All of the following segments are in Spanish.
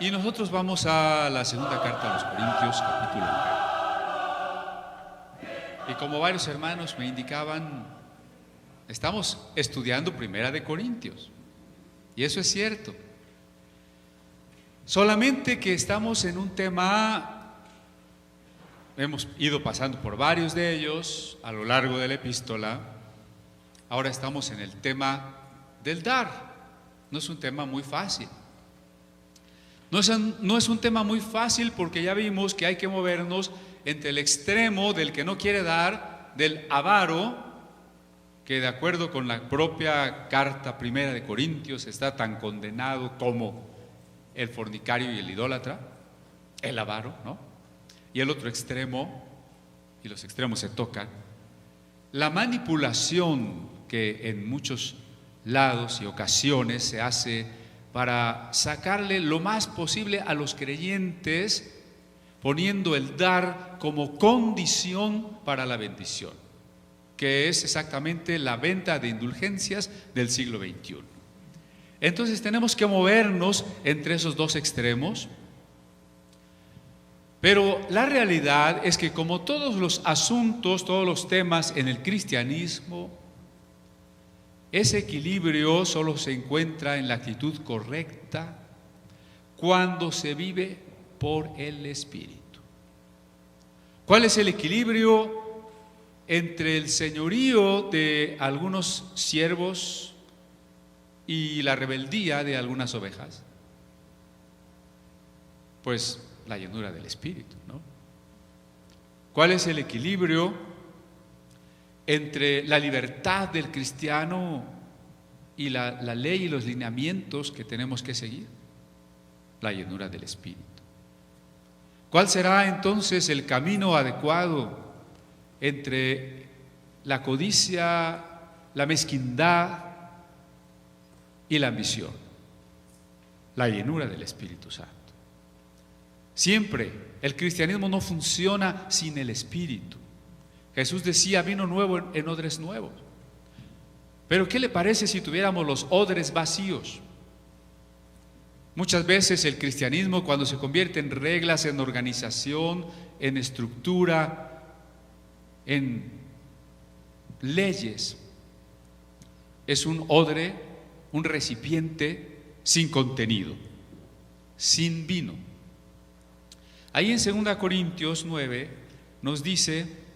Y nosotros vamos a la segunda carta a los Corintios, capítulo 9. Y como varios hermanos me indicaban, estamos estudiando Primera de Corintios. Y eso es cierto. Solamente que estamos en un tema, hemos ido pasando por varios de ellos a lo largo de la epístola. Ahora estamos en el tema del dar. No es un tema muy fácil. No es un tema muy fácil porque ya vimos que hay que movernos entre el extremo del que no quiere dar, del avaro, que de acuerdo con la propia carta primera de Corintios está tan condenado como el fornicario y el idólatra, el avaro, ¿no? Y el otro extremo, y los extremos se tocan, la manipulación que en muchos lados y ocasiones se hace para sacarle lo más posible a los creyentes, poniendo el dar como condición para la bendición, que es exactamente la venta de indulgencias del siglo XXI. Entonces tenemos que movernos entre esos dos extremos, pero la realidad es que como todos los asuntos, todos los temas en el cristianismo, ese equilibrio solo se encuentra en la actitud correcta cuando se vive por el Espíritu. ¿Cuál es el equilibrio entre el señorío de algunos siervos y la rebeldía de algunas ovejas? Pues la llenura del Espíritu, ¿no? ¿Cuál es el equilibrio entre la libertad del cristiano y la ley y los lineamientos que tenemos que seguir? La llenura del Espíritu. ¿Cuál será entonces el camino adecuado entre la codicia, la mezquindad y la ambición? La llenura del Espíritu Santo. Siempre el cristianismo no funciona sin el Espíritu. Jesús decía: vino nuevo en odres nuevos. Pero ¿qué le parece si tuviéramos los odres vacíos? Muchas veces el cristianismo, cuando se convierte en reglas, en organización, en estructura, en leyes, es un odre, un recipiente sin contenido, sin vino. Ahí en 2 Corintios 9 nos dice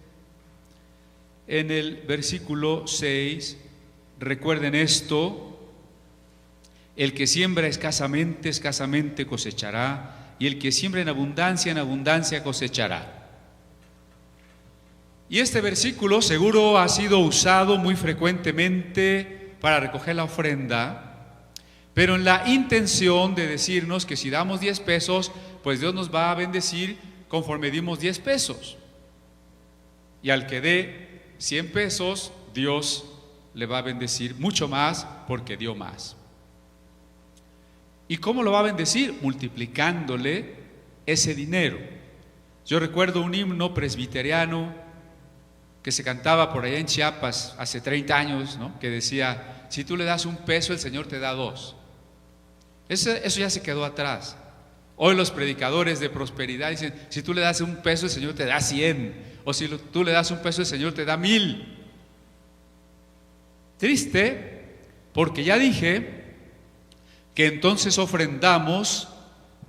en el versículo 6, recuerden esto: el que siembra escasamente, escasamente cosechará, y el que siembra en abundancia cosechará. Y este versículo seguro ha sido usado muy frecuentemente para recoger la ofrenda, pero en la intención de decirnos que si damos 10 pesos, pues Dios nos va a bendecir conforme dimos 10 pesos. Y al que dé 100 pesos, Dios le va a bendecir mucho más porque dio más. ¿Y cómo lo va a bendecir? Multiplicándole ese dinero. Yo recuerdo un himno presbiteriano que se cantaba por allá en Chiapas hace 30 años, ¿no? Que decía: si tú le das un peso, el Señor te da 2. Eso ya se quedó atrás. Hoy los predicadores de prosperidad dicen: si tú le das un peso, el Señor te da 100. O si tú le das un peso, el Señor te da 1000. Triste, porque ya dije que entonces ofrendamos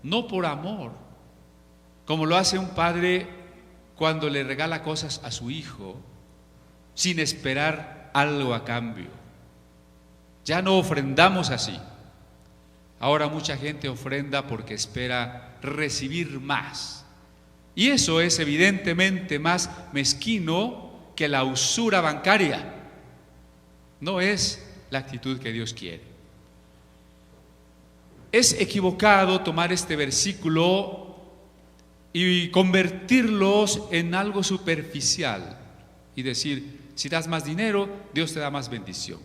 no por amor, como lo hace un padre cuando le regala cosas a su hijo sin esperar algo a cambio. Ya no ofrendamos así. Ahora mucha gente ofrenda porque espera recibir más. Y eso es evidentemente más mezquino que la usura bancaria. No es la actitud que Dios quiere. Es equivocado tomar este versículo y convertirlos en algo superficial y decir: si das más dinero, Dios te da más bendición.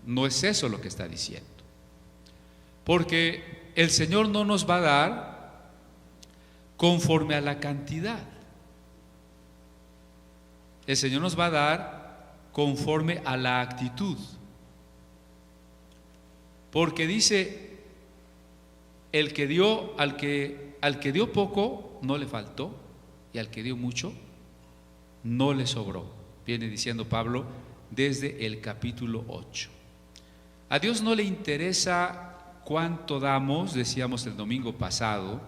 No es eso lo que está diciendo. Porque el Señor no nos va a dar conforme a la cantidad. El Señor nos va a dar conforme a la actitud. Porque dice el que dio, al que dio poco no le faltó, y al que dio mucho no le sobró. Viene diciendo Pablo desde el capítulo 8. A Dios no le interesa cuánto damos, decíamos el domingo pasado,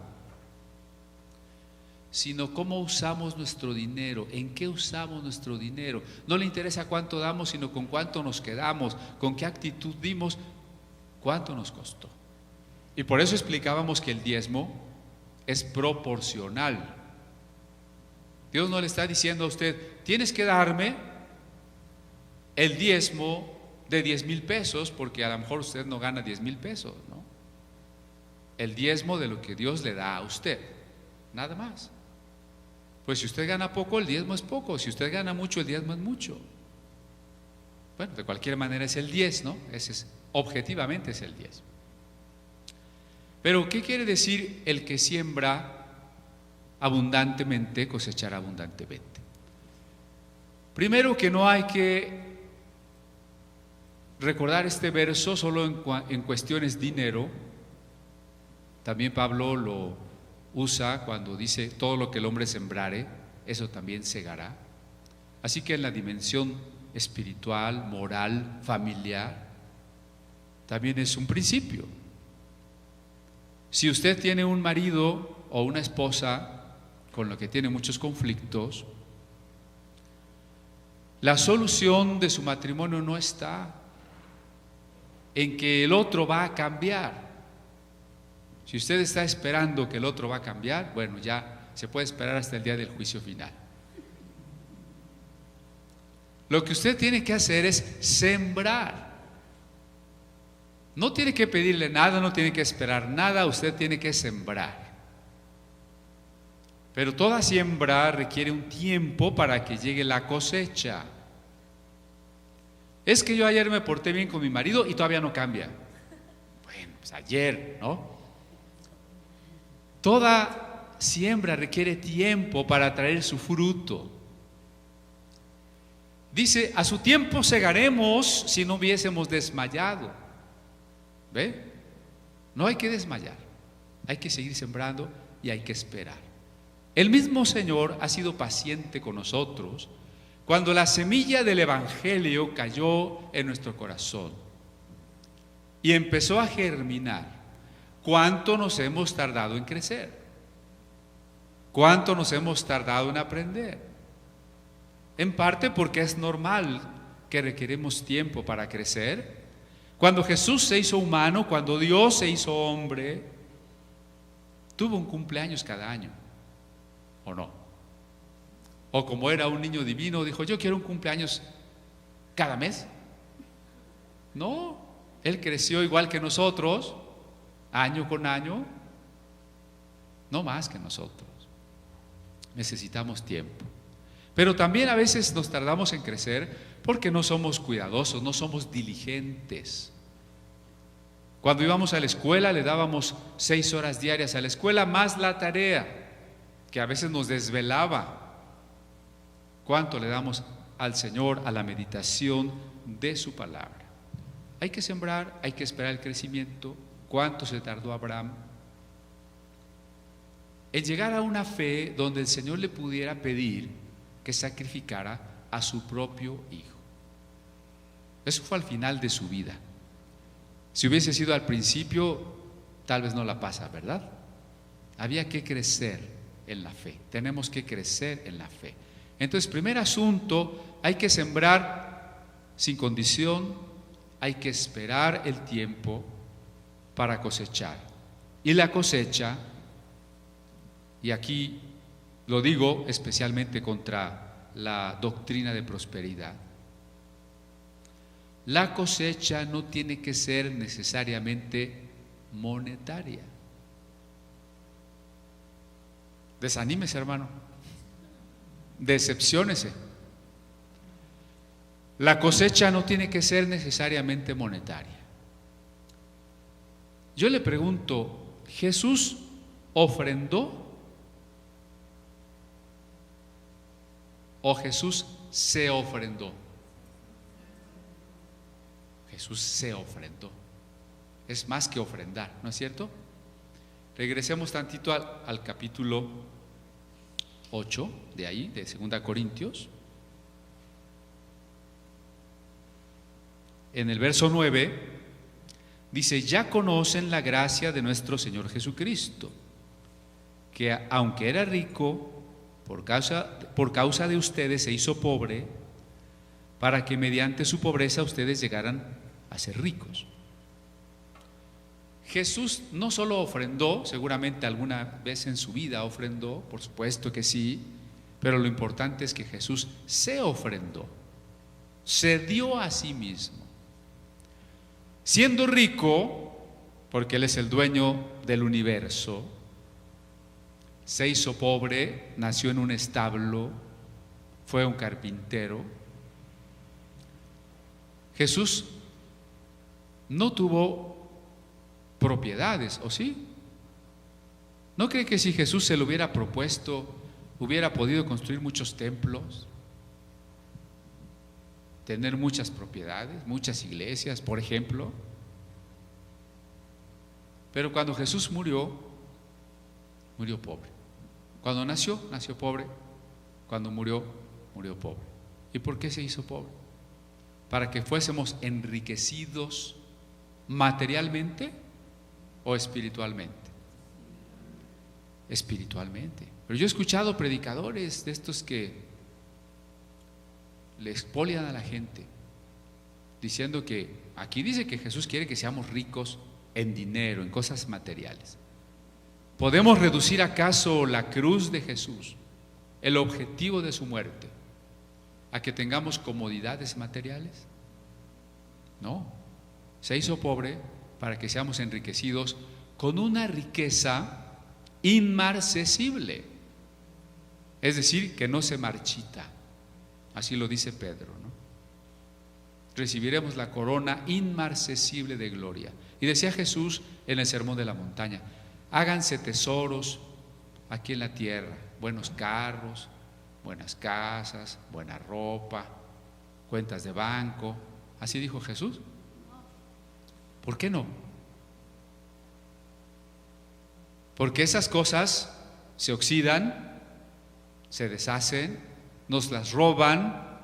sino cómo usamos nuestro dinero, en qué usamos nuestro dinero. No le interesa cuánto damos, sino con cuánto nos quedamos, con qué actitud dimos, cuánto nos costó. Y por eso explicábamos que el diezmo es proporcional. Dios no le está diciendo a usted, tienes que darme el diezmo de 10,000 pesos, porque a lo mejor usted no gana 10,000 pesos, ¿no? El diezmo de lo que Dios le da a usted, nada más. Pues si usted gana poco, el diezmo es poco. Si usted gana mucho, el diezmo es mucho. Bueno, de cualquier manera es el 10, ¿no? Objetivamente es el 10. Pero ¿qué quiere decir el que siembra abundantemente, cosechar abundantemente? Primero, que no hay que recordar este verso solo en cuestiones dinero. También Pablo lo usa cuando dice todo lo que el hombre sembrare, eso también segará. Así que en la dimensión espiritual, moral, familiar, también es un principio. Si usted tiene un marido o una esposa con lo que tiene muchos conflictos, la solución de su matrimonio no está en que el otro va a cambiar. Si usted está esperando que el otro va a cambiar, bueno, ya se puede esperar hasta el día del juicio final. Lo que usted tiene que hacer es sembrar. No tiene que pedirle nada, no tiene que esperar nada, usted tiene que sembrar. Pero toda siembra requiere un tiempo para que llegue la cosecha. Es que yo ayer me porté bien con mi marido y todavía no cambia. Bueno, pues ayer, ¿no? Toda siembra requiere tiempo para traer su fruto. Dice, a su tiempo segaremos si no hubiésemos desmayado. ¿Ve? No hay que desmayar, hay que seguir sembrando y hay que esperar. El mismo Señor ha sido paciente con nosotros cuando la semilla del Evangelio cayó en nuestro corazón y empezó a germinar. ¿Cuánto nos hemos tardado en crecer? ¿Cuánto nos hemos tardado en aprender? En parte porque es normal que requeremos tiempo para crecer. Cuando Jesús se hizo humano, cuando Dios se hizo hombre, tuvo un cumpleaños cada año, ¿o no? O como era un niño divino, dijo, yo quiero un cumpleaños cada mes. No, Él creció igual que nosotros, año con año, no más que nosotros. Necesitamos tiempo. Pero también a veces nos tardamos en crecer porque no somos cuidadosos, no somos diligentes. Cuando íbamos a la escuela le dábamos 6 horas diarias a la escuela más la tarea, que a veces nos desvelaba. ¿Cuánto le damos al Señor, a la meditación de su palabra? Hay que sembrar, hay que esperar el crecimiento. ¿Cuánto se tardó Abraham en llegar a una fe donde el Señor le pudiera pedir que sacrificara a su propio hijo? Eso fue al final de su vida. Si hubiese sido al principio, tal vez no la pasa, ¿verdad? Había que crecer en la fe. Tenemos que crecer en la fe. Entonces, primer asunto, hay que sembrar sin condición, hay que esperar el tiempo para cosechar. Y la cosecha, y aquí lo digo especialmente contra la doctrina de prosperidad, la cosecha no tiene que ser necesariamente monetaria. Desanímese, hermano. Decepciónese. La cosecha no tiene que ser necesariamente monetaria. Yo le pregunto, ¿Jesús ofrendó o Jesús se ofrendó? Jesús se ofrendó. Es más que ofrendar, ¿no es cierto? Regresemos tantito al capítulo 8 de ahí, de 2 Corintios. En el verso 9 dice: ya conocen la gracia de nuestro Señor Jesucristo, que aunque era rico, por causa de ustedes se hizo pobre, para que mediante su pobreza ustedes llegaran a ser ricos. Jesús no solo ofrendó, seguramente alguna vez en su vida ofrendó, por supuesto que sí, pero lo importante es que Jesús se ofrendó, se dio a sí mismo. Siendo rico, porque Él es el dueño del universo, se hizo pobre, nació en un establo, fue un carpintero. Jesús no tuvo propiedades, ¿o sí? ¿No cree que si Jesús se lo hubiera propuesto, hubiera podido construir muchos templos, tener muchas propiedades, muchas iglesias, por ejemplo? Pero cuando Jesús murió, murió pobre. Cuando nació pobre. Cuando murió, murió pobre. ¿Y por qué se hizo pobre? Para que fuésemos enriquecidos materialmente o espiritualmente. Espiritualmente. Pero yo he escuchado predicadores de estos que le expolian a la gente, diciendo que aquí dice que Jesús quiere que seamos ricos en dinero, en cosas materiales. ¿Podemos reducir acaso la cruz de Jesús, el objetivo de su muerte, a que tengamos comodidades materiales? No, se hizo pobre para que seamos enriquecidos con una riqueza inmarcesible, es decir, que no se marchita. Así lo dice Pedro, ¿no? Recibiremos la corona inmarcesible de gloria. Y decía Jesús en el Sermón de la Montaña: háganse tesoros aquí en la tierra, buenos carros, buenas casas, buena ropa, cuentas de banco. Así dijo Jesús. ¿Por qué no? Porque esas cosas se oxidan, se deshacen, nos las roban,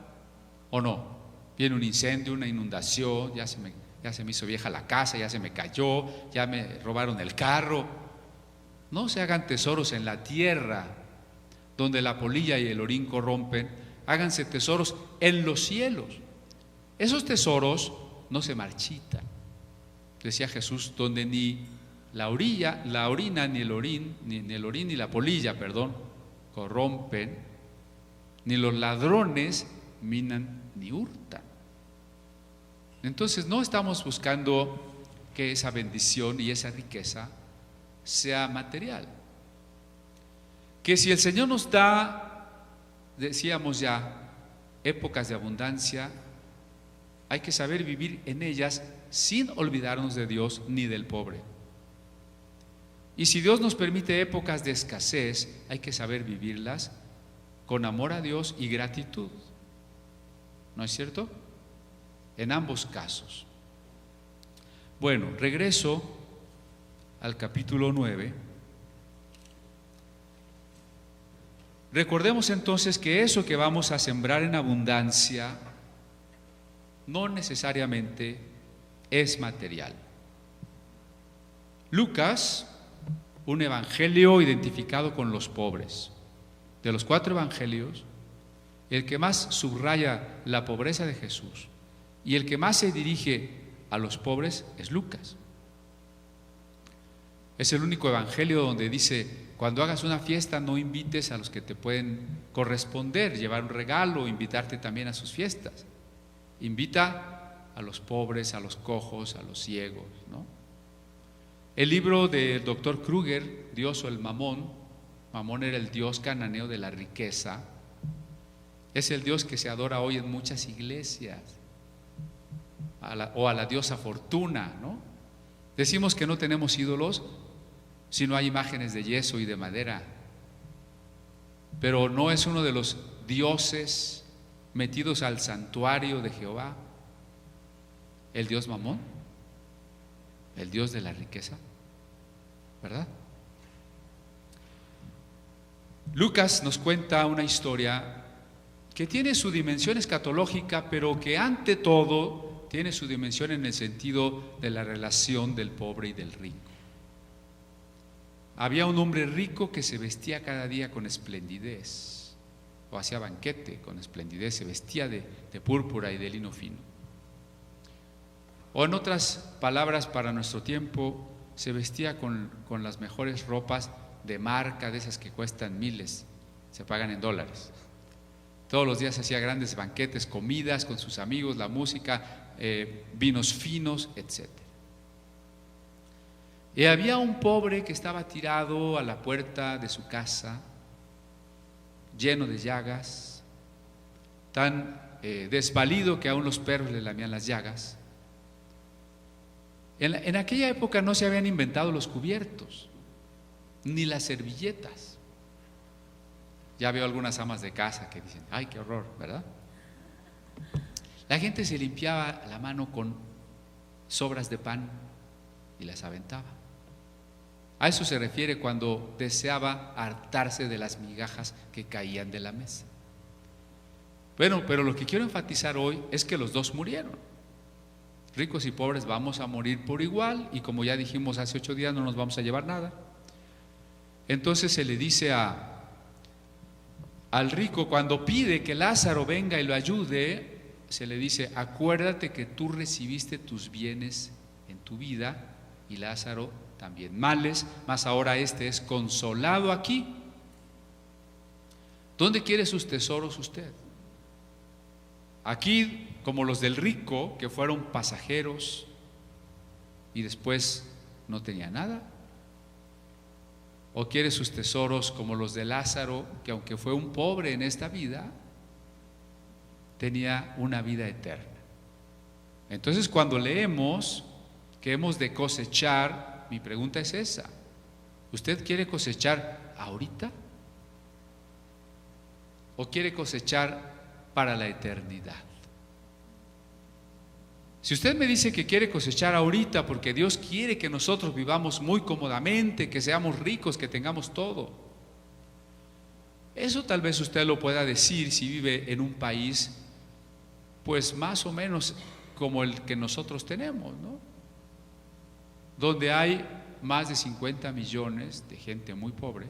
¿o no? Viene un incendio, una inundación, ya se me hizo vieja la casa, ya se me cayó, ya me robaron el carro. No se hagan tesoros en la tierra, donde la polilla y el orín corrompen. Háganse tesoros en los cielos. Esos tesoros no se marchitan. Decía Jesús, donde ni la orina, ni el orín ni la polilla, corrompen, ni los ladrones minan ni hurtan. Entonces no estamos buscando que esa bendición y esa riqueza sea material. Que si el Señor nos da, decíamos ya, épocas de abundancia, hay que saber vivir en ellas sin olvidarnos de Dios ni del pobre. Y si Dios nos permite épocas de escasez, hay que saber vivirlas con amor a Dios y gratitud. ¿No es cierto? En ambos casos. Bueno, regreso al capítulo 9. Recordemos entonces que eso que vamos a sembrar en abundancia no necesariamente es material. Lucas, un evangelio identificado con los pobres. De los 4 evangelios, el que más subraya la pobreza de Jesús y el que más se dirige a los pobres es Lucas. Es el único evangelio donde dice: cuando hagas una fiesta no invites a los que te pueden corresponder, llevar un regalo, invitarte también a sus fiestas. Invita a los pobres, a los cojos, a los ciegos, ¿no? El libro del doctor Kruger, Dios o el Mamón. Mamón era el dios cananeo de la riqueza. Es el dios que se adora hoy en muchas iglesias, o a la diosa Fortuna, ¿no? Decimos que no tenemos ídolos si no hay imágenes de yeso y de madera, pero no es uno de los dioses metidos al santuario de Jehová el dios Mamón, el dios de la riqueza, ¿verdad? Lucas nos cuenta una historia que tiene su dimensión escatológica, pero que ante todo tiene su dimensión en el sentido de la relación del pobre y del rico. Había un hombre rico que se vestía cada día con esplendidez, o hacía banquete con esplendidez, se vestía de púrpura y de lino fino. O en otras palabras, para nuestro tiempo, se vestía con las mejores ropas de marca, de esas que cuestan miles, se pagan en dólares. Todos los días hacía grandes banquetes, comidas con sus amigos, la música, vinos finos, etc. Y había un pobre que estaba tirado a la puerta de su casa, lleno de llagas, tan desvalido que aún los perros le lamían las llagas. En aquella época no se habían inventado los cubiertos, ni las servilletas. Ya veo algunas amas de casa que dicen, ay, qué horror, ¿verdad? La gente se limpiaba la mano con sobras de pan y las aventaba. A eso se refiere cuando deseaba hartarse de las migajas que caían de la mesa. Bueno, pero lo que quiero enfatizar hoy es que los dos murieron. Ricos y pobres vamos a morir por igual, y como ya dijimos hace 8 días, no nos vamos a llevar nada. Entonces se le dice al rico, cuando pide que Lázaro venga y lo ayude, se le dice, acuérdate que tú recibiste tus bienes en tu vida y Lázaro también males, mas ahora este es consolado aquí. ¿Dónde quiere sus tesoros usted? Aquí, como los del rico, que fueron pasajeros y después no tenía nada. ¿O quiere sus tesoros como los de Lázaro, que aunque fue un pobre en esta vida, tenía una vida eterna? Entonces, cuando leemos que hemos de cosechar, mi pregunta es esa: ¿usted quiere cosechar ahorita? ¿O quiere cosechar para la eternidad? Si usted me dice que quiere cosechar ahorita porque Dios quiere que nosotros vivamos muy cómodamente, que seamos ricos, que tengamos todo, eso tal vez usted lo pueda decir si vive en un país pues más o menos como el que nosotros tenemos, ¿no? Donde hay más de 50 millones de gente muy pobre,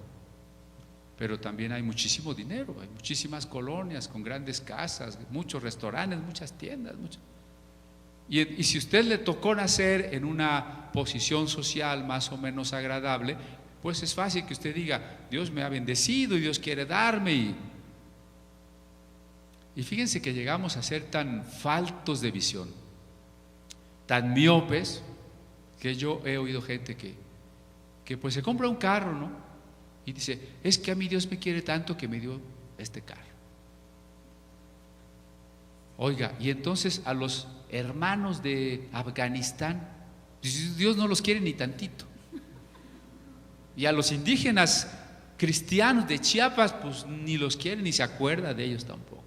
pero también hay muchísimo dinero, hay muchísimas colonias con grandes casas, muchos restaurantes, muchas tiendas, y si usted le tocó nacer en una posición social más o menos agradable, pues es fácil que usted diga, Dios me ha bendecido y Dios quiere darme. Y fíjense que llegamos a ser tan faltos de visión, tan miopes, que yo he oído gente que pues se compra un carro, ¿no? Y dice, es que a mí Dios me quiere tanto que me dio este carro. Oiga, y entonces a los hermanos de Afganistán, Dios no los quiere ni tantito. Y a los indígenas cristianos de Chiapas, pues ni los quiere ni se acuerda de ellos tampoco.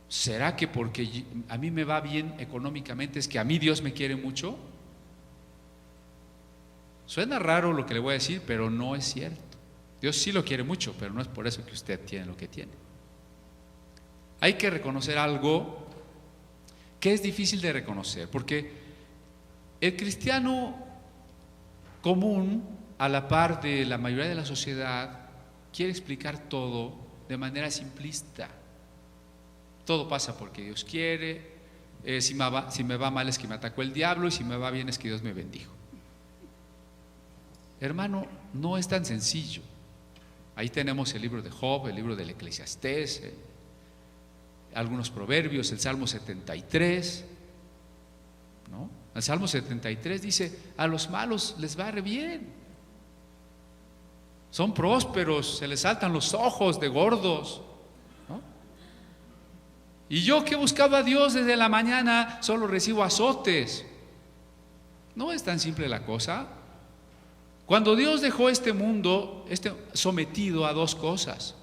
¿Será que porque a mí me va bien económicamente es que a mí Dios me quiere mucho? Suena raro lo que le voy a decir, pero no es cierto. Dios sí lo quiere mucho, pero no es por eso que usted tiene lo que tiene. Hay que reconocer algo que es difícil de reconocer, porque el cristiano común, a la par de la mayoría de la sociedad, quiere explicar todo de manera simplista. Todo pasa porque Dios quiere, si me va mal es que me atacó el diablo, y si me va bien es que Dios me bendijo. Hermano, no es tan sencillo. Ahí tenemos el libro de Job, el libro del Eclesiastés, algunos proverbios, el Salmo 73, ¿no? El Salmo 73 dice, a los malos les va re bien, son prósperos, se les saltan los ojos de gordos, ¿no? Y yo que buscaba a Dios desde la mañana solo recibo azotes. No es tan simple la cosa. Cuando Dios dejó este mundo, sometido a dos cosas: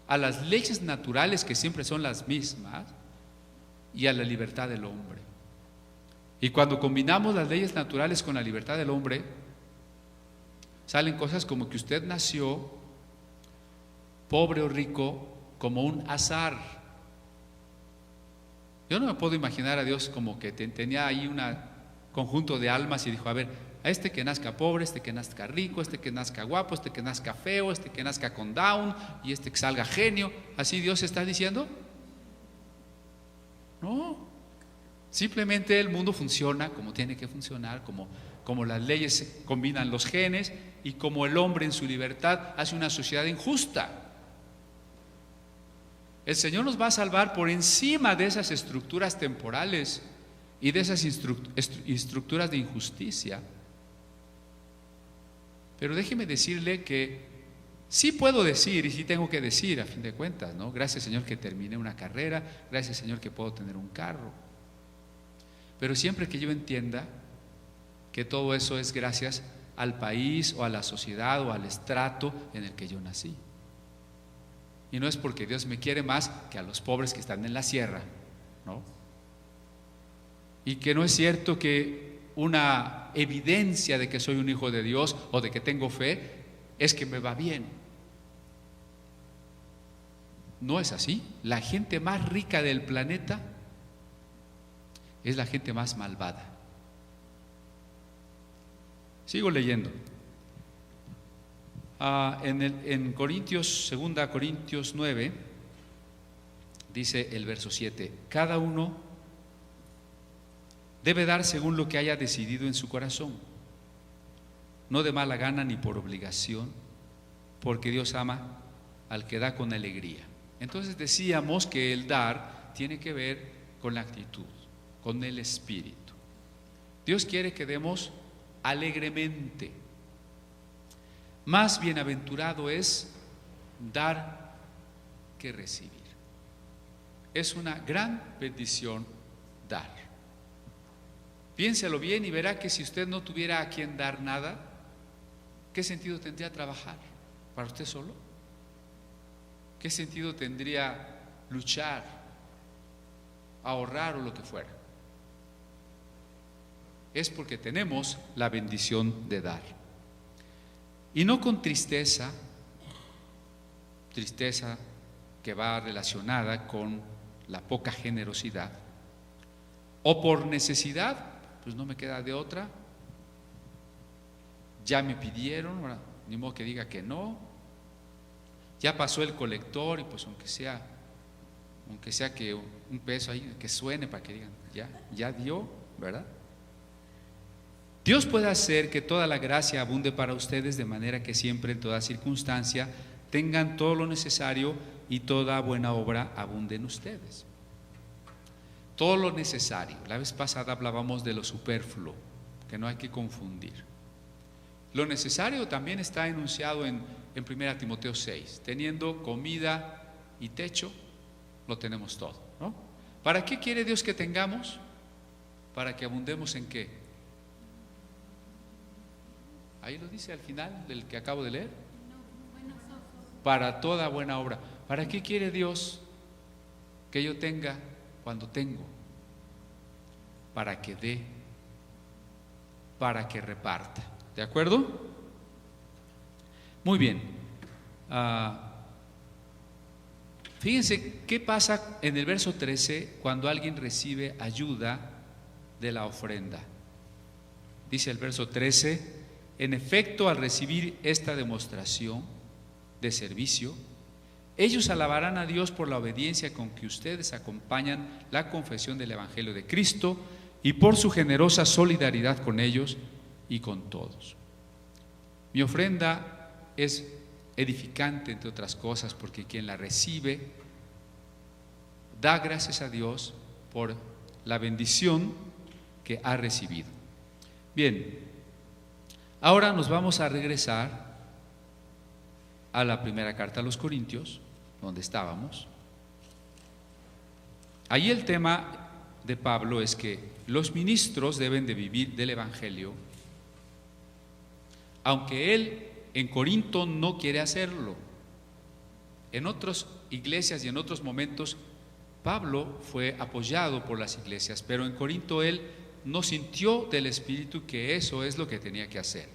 a las leyes naturales, que siempre son las mismas, y a la libertad del hombre. Y cuando combinamos las leyes naturales con la libertad del hombre, salen cosas como que usted nació pobre o rico como un azar. Yo no me puedo imaginar a Dios como que tenía ahí un conjunto de almas y dijo, a ver, a este que nazca pobre, este que nazca rico, este que nazca guapo, este que nazca feo, este que nazca con Down y este que salga genio. ¿Así Dios está diciendo? No, simplemente el mundo funciona como tiene que funcionar, como las leyes combinan los genes y como el hombre en su libertad hace una sociedad injusta. El Señor nos va a salvar por encima de esas estructuras temporales y de esas estructuras de injusticia. Pero déjeme decirle que sí puedo decir y sí tengo que decir a fin de cuentas, ¿no? Gracias, Señor, que terminé una carrera, gracias, Señor, que puedo tener un carro. Pero siempre que yo entienda que todo eso es gracias al país o a la sociedad o al estrato en el que yo nací. Y no es porque Dios me quiere más que a los pobres que están en la sierra, ¿no? Y que no es cierto que una evidencia de que soy un hijo de Dios o de que tengo fe es que me va bien. No es así. La gente más rica del planeta es la gente más malvada. Sigo leyendo. En Corintios, 2 Corintios 9, dice el verso 7, cada uno debe dar según lo que haya decidido en su corazón, no de mala gana ni por obligación, porque Dios ama al que da con alegría. Entonces decíamos que el dar tiene que ver con la actitud, con el espíritu. Dios quiere que demos alegremente. Más bienaventurado es dar que recibir. Es una gran bendición dar. Piénselo bien y verá que si usted no tuviera a quien dar nada, ¿qué sentido tendría trabajar? ¿Para usted solo? ¿Qué sentido tendría luchar, ahorrar o lo que fuera? Es porque tenemos la bendición de dar. Y no con tristeza que va relacionada con la poca generosidad, o por necesidad, pues no me queda de otra, ya me pidieron, ahora, ni modo que diga que no, ya pasó el colector y pues aunque sea que un peso ahí, que suene para que digan, ya dio, ¿verdad? Dios puede hacer que toda la gracia abunde para ustedes de manera que siempre en toda circunstancia tengan todo lo necesario y toda buena obra abunde en ustedes. Todo lo necesario. La vez pasada hablábamos de lo superfluo, que no hay que confundir. Lo necesario también está enunciado en 1 Timoteo 6. Teniendo comida y techo, lo tenemos todo, ¿no? ¿Para qué quiere Dios que tengamos? Para que abundemos ¿en qué? Ahí lo dice al final del que acabo de leer. Para toda buena obra. ¿Para qué quiere Dios que yo tenga cuando tengo? Para que dé, para que reparta. ¿De acuerdo? Muy bien. Fíjense qué pasa en el verso 13 cuando alguien recibe ayuda de la ofrenda. Dice el verso 13: en efecto, al recibir esta demostración de servicio, ellos alabarán a Dios por la obediencia con que ustedes acompañan la confesión del Evangelio de Cristo y por su generosa solidaridad con ellos y con todos. Mi ofrenda es edificante, entre otras cosas, porque quien la recibe da gracias a Dios por la bendición que ha recibido. Bien. Ahora nos vamos a regresar a la primera carta a los Corintios, donde estábamos. Ahí el tema de Pablo es que los ministros deben de vivir del Evangelio, aunque él en Corinto no quiere hacerlo. En otras iglesias y en otros momentos Pablo fue apoyado por las iglesias, pero en Corinto él no sintió del Espíritu que eso es lo que tenía que hacer.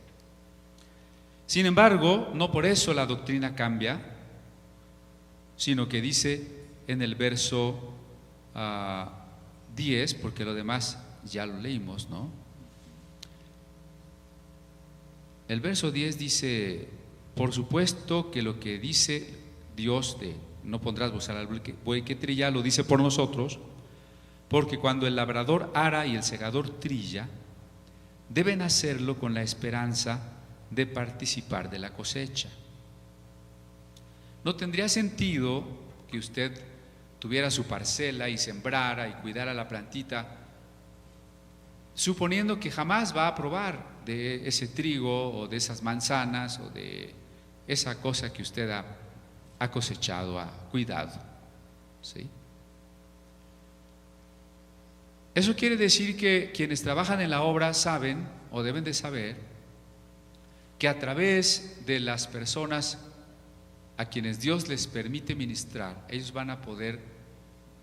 Sin embargo, no por eso la doctrina cambia, sino que dice en el verso 10, porque lo demás ya lo leímos, ¿no? El verso 10 dice: por supuesto que lo que dice Dios de no pondrás bozal al buey que trilla, lo dice por nosotros, porque cuando el labrador ara y el segador trilla, deben hacerlo con la esperanza de participar de la cosecha. No tendría sentido que usted tuviera su parcela y sembrara y cuidara la plantita, suponiendo que jamás va a probar de ese trigo o de esas manzanas o de esa cosa que usted ha cosechado, ha cuidado, ¿sí? Eso quiere decir que quienes trabajan en la obra saben o deben de saber que a través de las personas a quienes Dios les permite ministrar, ellos van a poder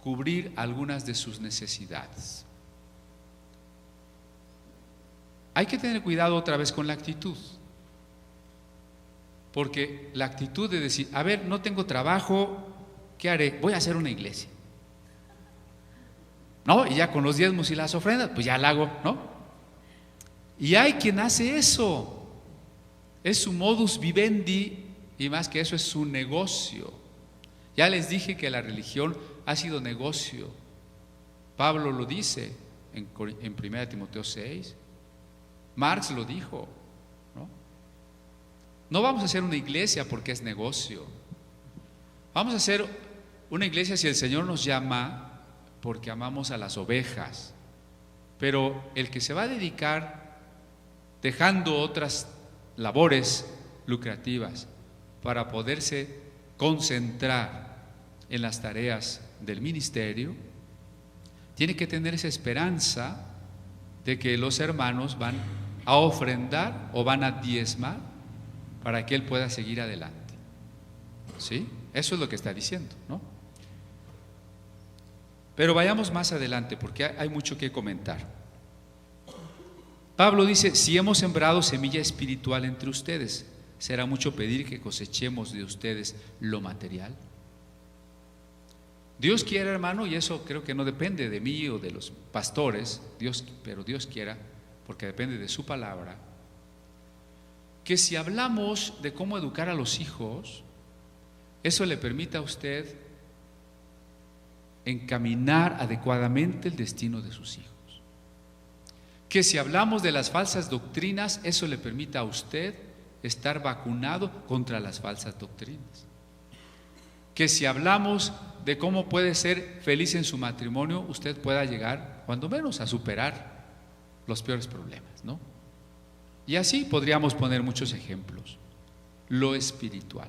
cubrir algunas de sus necesidades. Hay que tener cuidado otra vez con la actitud, porque la actitud de decir, a ver, no tengo trabajo, ¿qué haré? Voy a hacer una iglesia, ¿no? Y ya con los diezmos y las ofrendas, pues ya la hago, ¿no? Y hay quien hace eso, es su modus vivendi, y más que eso es su negocio. Ya les dije que la religión ha sido negocio. Pablo lo dice en 1 Timoteo 6, Marx lo dijo, ¿no? No vamos a hacer una iglesia porque es negocio. Vamos a hacer una iglesia si el Señor nos llama, porque amamos a las ovejas. Pero el que se va a dedicar dejando otras labores lucrativas para poderse concentrar en las tareas del ministerio, tiene que tener esa esperanza de que los hermanos van a ofrendar o van a diezmar para que él pueda seguir adelante. ¿Sí? Eso es lo que está diciendo, ¿no? Pero vayamos más adelante porque hay mucho que comentar. Pablo dice: si hemos sembrado semilla espiritual entre ustedes, ¿será mucho pedir que cosechemos de ustedes lo material? Dios quiera, hermano, y eso creo que no depende de mí o de los pastores, pero Dios quiera, porque depende de su palabra, que si hablamos de cómo educar a los hijos, eso le permita a usted encaminar adecuadamente el destino de sus hijos. Que si hablamos de las falsas doctrinas, eso le permita a usted estar vacunado contra las falsas doctrinas. Que si hablamos de cómo puede ser feliz en su matrimonio, usted pueda llegar, cuando menos, a superar los peores problemas, ¿no? Y así podríamos poner muchos ejemplos. Lo espiritual,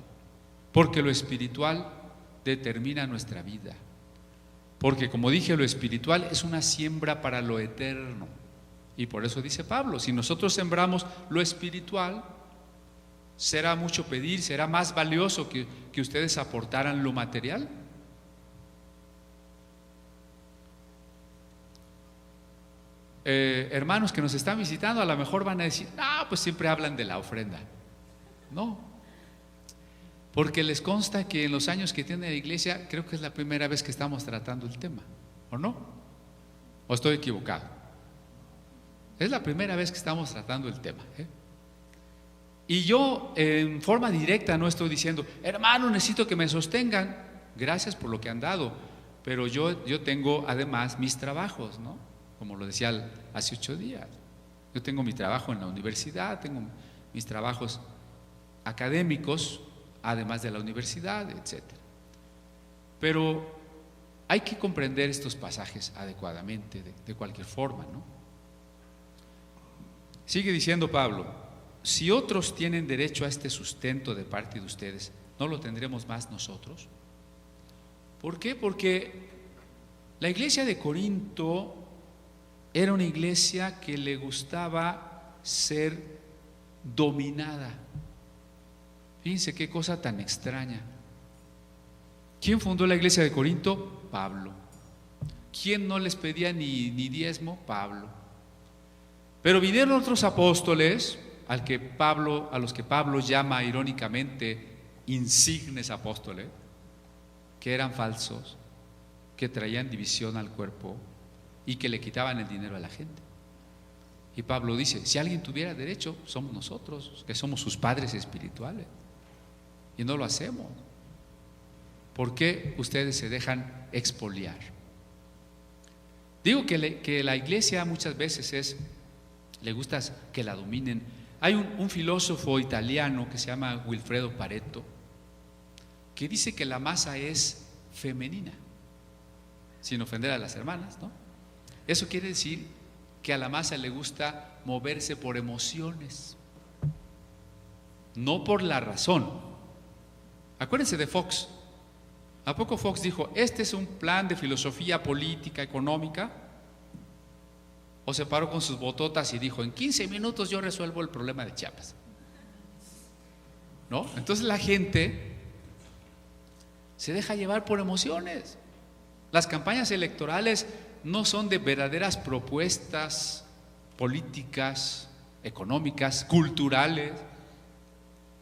porque lo espiritual determina nuestra vida. Porque, como dije, lo espiritual es una siembra para lo eterno. Y por eso dice Pablo, si nosotros sembramos lo espiritual, será mucho pedir, será más valioso que ustedes aportaran lo material. Hermanos que nos están visitando a lo mejor van a decir: pues siempre hablan de la ofrenda. No, porque les consta que en los años que tiene la iglesia, creo que es la primera vez que estamos tratando el tema, ¿o no? ¿O estoy equivocado? Es la primera vez que estamos tratando el tema, ¿eh? Y yo en forma directa no estoy diciendo: hermano, necesito que me sostengan. Gracias por lo que han dado, pero yo tengo además mis trabajos, ¿no? Como lo decía hace 8 días, yo tengo mi trabajo en la universidad, tengo mis trabajos académicos, además de la universidad, etc. Pero hay que comprender estos pasajes adecuadamente, de cualquier forma, ¿no? Sigue diciendo Pablo: si otros tienen derecho a este sustento de parte de ustedes, ¿no lo tendremos más nosotros? ¿Por qué? Porque la iglesia de Corinto era una iglesia que le gustaba ser dominada. Fíjense qué cosa tan extraña. ¿Quién fundó la iglesia de Corinto? Pablo. ¿Quién no les pedía ni diezmo? Pablo. Pero vinieron otros apóstoles a los que Pablo llama irónicamente insignes apóstoles, que eran falsos, que traían división al cuerpo y que le quitaban el dinero a la gente. Y Pablo dice, si alguien tuviera derecho, somos nosotros, que somos sus padres espirituales, y no lo hacemos. ¿Por qué ustedes se dejan expoliar? Digo que la iglesia muchas veces le gusta que la dominen. Hay un filósofo italiano que se llama Wilfredo Pareto, que dice que la masa es femenina, sin ofender a las hermanas, ¿no? Eso quiere decir que a la masa le gusta moverse por emociones, no por la razón. Acuérdense de Fox. ¿A poco Fox dijo, este es un plan de filosofía política, económica? ¿O se paró con sus bototas y dijo, en 15 minutos yo resuelvo el problema de Chiapas? ¿No? Entonces la gente se deja llevar por emociones. Las campañas electorales no son de verdaderas propuestas políticas, económicas, culturales,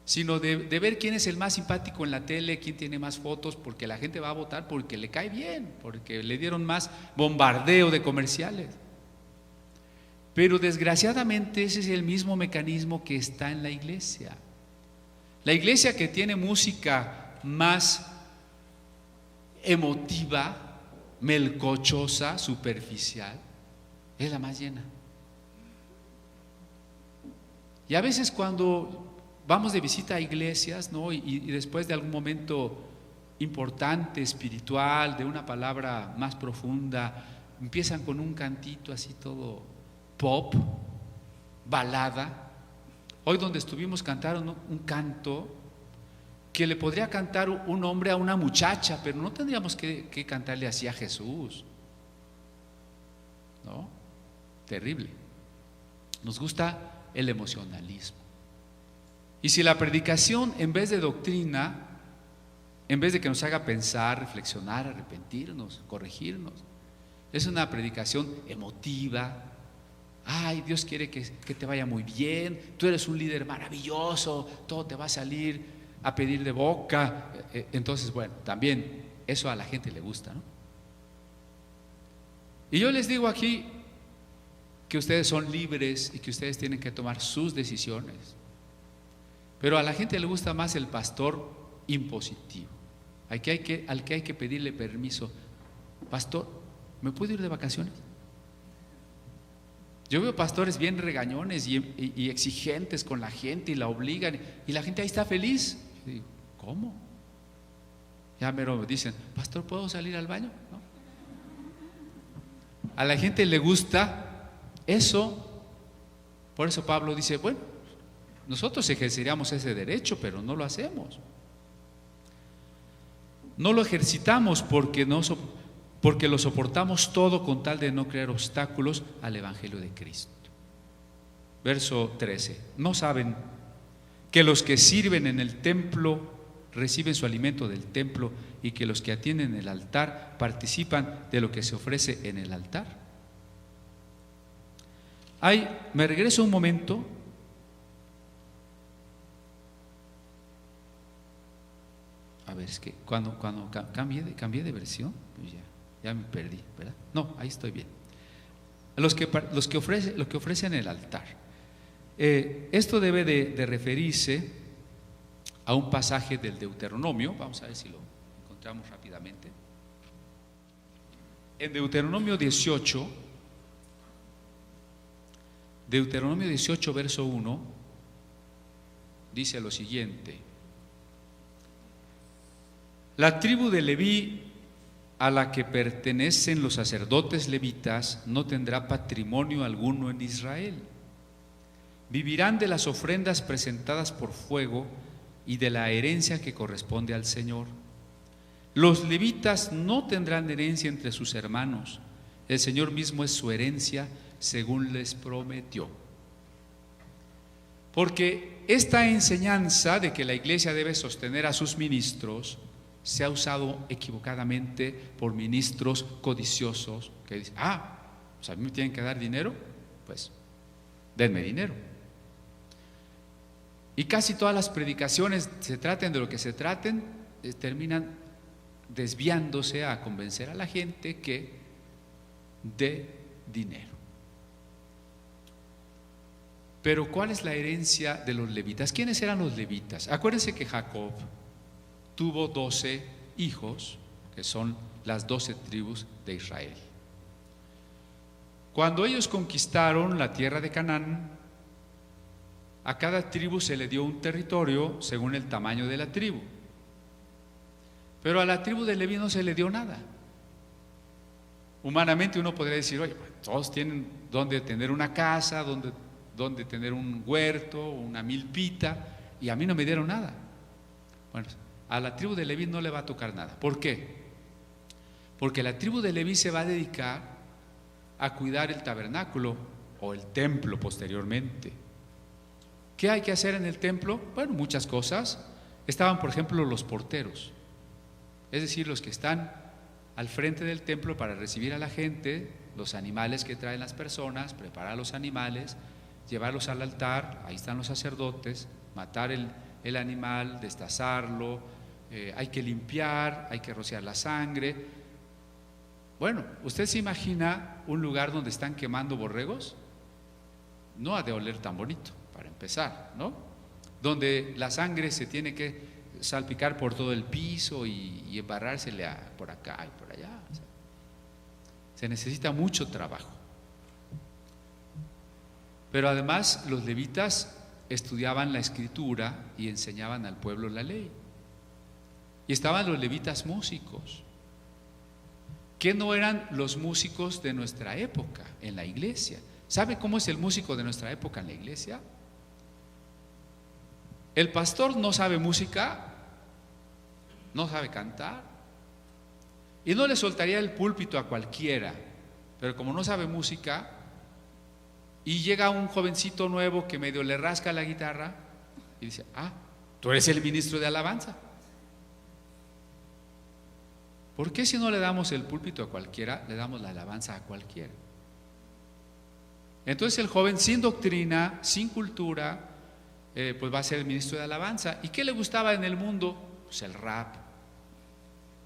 sino de ver quién es el más simpático en la tele, quién tiene más fotos, porque la gente va a votar porque le cae bien, porque le dieron más bombardeo de comerciales. Pero desgraciadamente ese es el mismo mecanismo que está en la iglesia. La iglesia que tiene música más emotiva, melcochosa, superficial, es la más llena. Y a veces cuando vamos de visita a iglesias, ¿no? y después de algún momento importante, espiritual, de una palabra más profunda, empiezan con un cantito así todo pop, balada. Hoy donde estuvimos cantaron un canto que le podría cantar un hombre a una muchacha, pero no tendríamos que cantarle así a Jesús, ¿no? Terrible. Nos gusta el emocionalismo. Y si la predicación, en vez de doctrina, en vez de que nos haga pensar, reflexionar, arrepentirnos, corregirnos, es una predicación emotiva. Ay, Dios quiere que te vaya muy bien, tú eres un líder maravilloso, todo te va a salir a pedir de boca. Entonces, bueno, también eso a la gente le gusta, ¿no? Y yo les digo aquí que ustedes son libres y que ustedes tienen que tomar sus decisiones. Pero a la gente le gusta más el pastor impositivo, al que hay que pedirle permiso. Pastor, ¿me puedo ir de vacaciones? Yo veo pastores bien regañones y exigentes con la gente y la obligan, y la gente ahí está feliz. Y digo, ¿cómo? Ya mero dicen, pastor, ¿puedo salir al baño? ¿No? A la gente le gusta eso. Por eso Pablo dice, bueno, nosotros ejerceríamos ese derecho, pero no lo hacemos. No lo ejercitamos porque lo soportamos todo con tal de no crear obstáculos al Evangelio de Cristo. Verso 13. ¿No saben que los que sirven en el templo reciben su alimento del templo y que los que atienden el altar participan de lo que se ofrece en el altar? Me regreso un momento. A ver, es que cuando cambié de versión, pues ya me perdí, ¿verdad? No, ahí estoy bien. Los que ofrecen el altar. Esto debe de referirse a un pasaje del Deuteronomio. Vamos a ver si lo encontramos rápidamente. En Deuteronomio 18, verso 1, dice lo siguiente: la tribu de Leví, a la que pertenecen los sacerdotes levitas, no tendrá patrimonio alguno en Israel. Vivirán de las ofrendas presentadas por fuego y de la herencia que corresponde al Señor. Los levitas no tendrán herencia entre sus hermanos. El Señor mismo es su herencia, según les prometió. Porque esta enseñanza de que la iglesia debe sostener a sus ministros se ha usado equivocadamente por ministros codiciosos que dicen, pues a mí me tienen que dar dinero, pues denme dinero. Y casi todas las predicaciones, se traten de lo que se traten, terminan desviándose a convencer a la gente que dé dinero. Pero ¿cuál es la herencia de los levitas? ¿Quiénes eran los levitas? Acuérdense que Jacob tuvo 12 hijos, que son las 12 tribus de Israel. Cuando ellos conquistaron la tierra de Canaán, a cada tribu se le dio un territorio según el tamaño de la tribu. Pero a la tribu de Leví no se le dio nada. Humanamente uno podría decir, oye, pues, todos tienen donde tener una casa, donde tener un huerto, una milpita, y a mí no me dieron nada. Bueno, a la tribu de Leví no le va a tocar nada. ¿Por qué? Porque la tribu de Leví se va a dedicar a cuidar el tabernáculo o el templo posteriormente. ¿Qué hay que hacer en el templo? Bueno, muchas cosas. Estaban, por ejemplo, los porteros, es decir, los que están al frente del templo para recibir a la gente, los animales que traen las personas, preparar los animales, llevarlos al altar. Ahí están los sacerdotes, matar el animal, destazarlo, hay que limpiar, hay que rociar la sangre. Bueno, ¿usted se imagina un lugar donde están quemando borregos? No ha de oler tan bonito, para empezar, ¿no? Donde la sangre se tiene que salpicar por todo el piso y embarrársele por acá y por allá. O sea, se necesita mucho trabajo. Pero además los levitas estudiaban la escritura y enseñaban al pueblo la ley. Y estaban los levitas músicos. ¿Qué no eran los músicos de nuestra época en la iglesia? ¿Sabe cómo es el músico de nuestra época en la iglesia? El pastor no sabe música, no sabe cantar, y no le soltaría el púlpito a cualquiera, pero como no sabe música, y llega un jovencito nuevo que medio le rasca la guitarra y dice, tú eres el ministro de alabanza. ¿Por qué si no le damos el púlpito a cualquiera, le damos la alabanza a cualquiera? Entonces el joven sin doctrina, sin cultura, pues va a ser el ministro de alabanza. ¿Y qué le gustaba en el mundo? Pues el rap.